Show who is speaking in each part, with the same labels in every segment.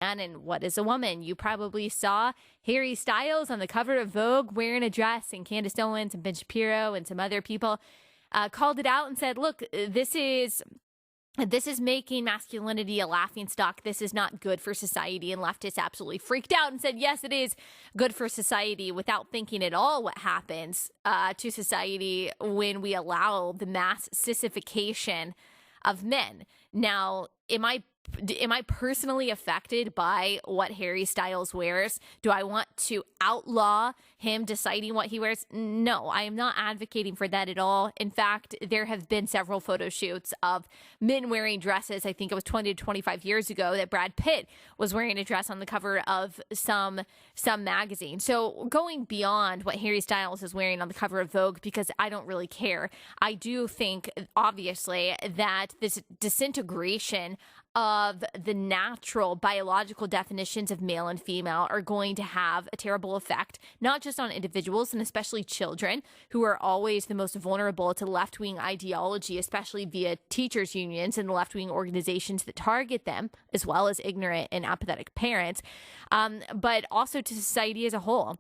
Speaker 1: man and what is a woman. You probably saw Harry Styles on the cover of Vogue wearing a dress, and Candace Owens and Ben Shapiro and some other people called it out and said, look, this is making masculinity a laughingstock. This is not good for society. And leftists absolutely freaked out and said, yes, it is good for society, without thinking at all what happens to society when we allow the mass sissification of men. Now, am I personally affected by what Harry Styles wears? Do I want to outlaw him deciding what he wears? No, I am not advocating for that at all. In fact, there have been several photo shoots of men wearing dresses. I think it was 20 to 25 years ago that Brad Pitt was wearing a dress on the cover of some magazine. So going beyond what Harry Styles is wearing on the cover of Vogue, because I don't really care, I do think, obviously, that this disintegration of the natural biological definitions of male and female are going to have a terrible effect, not just on individuals and especially children, who are always the most vulnerable to left-wing ideology, especially via teachers' unions and left-wing organizations that target them, as well as ignorant and apathetic parents, but also to society as a whole.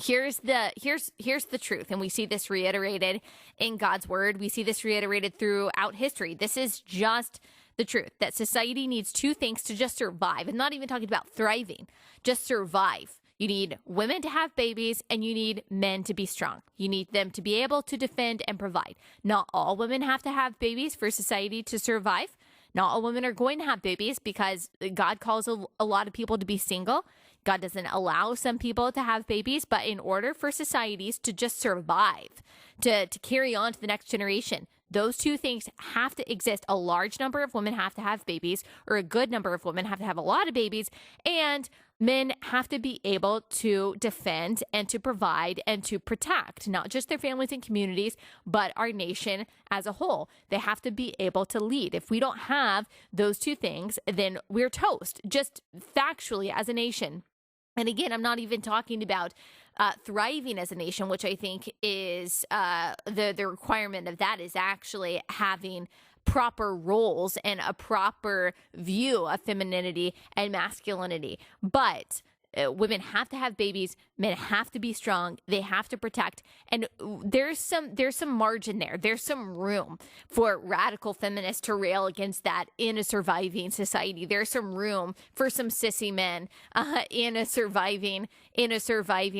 Speaker 1: Here's the truth, and we see this reiterated in God's word. We see this reiterated throughout history. This is just the truth, that society needs two things to just survive. I'm not even talking about thriving, just survive. You need women to have babies, and you need men to be strong. You need them to be able to defend and provide. Not all women have to have babies for society to survive. Not all women are going to have babies because God calls a lot of people to be single. God doesn't allow some people to have babies, but in order for societies to just survive, to carry on to the next generation, those two things have to exist. A large number of women have to have babies, or a good number of women have to have a lot of babies, and men have to be able to defend and to provide and to protect not just their families and communities, but our nation as a whole. They have to be able to lead. If we don't have those two things, then we're toast, just factually as a nation. And again, I'm not even talking about thriving as a nation, which I think is the requirement of that is actually having proper roles and a proper view of femininity and masculinity. But women have to have babies, men have to be strong, they have to protect, and there's some margin there. There's some room for radical feminists to rail against that in a surviving society. There's some room for some sissy men in a surviving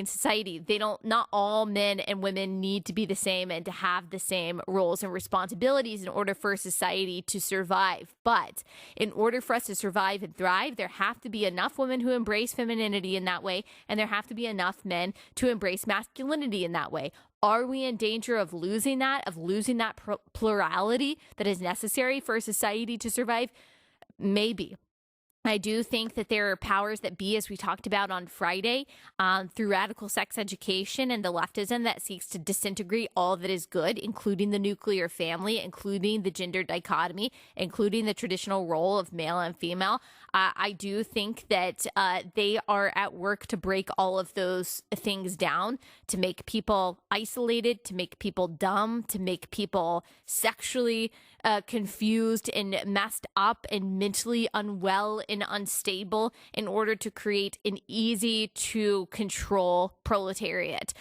Speaker 1: society. Not all men and women need to be the same and to have the same roles and responsibilities in order for society to survive. But in order for us to survive and thrive, there have to be enough women who embrace femininity in that way, and there have to be enough men to embrace masculinity in that way. Are we in danger of losing that plurality that is necessary for a society to survive? Maybe. I do think that there are powers that be, as we talked about on Friday, through radical sex education and the leftism that seeks to disintegrate all that is good, including the nuclear family, including the gender dichotomy, including the traditional role of male and female. I do think that they are at work to break all of those things down, to make people isolated, to make people dumb, to make people sexually confused and messed up and mentally unwell and unstable in order to create an easy to control proletariat.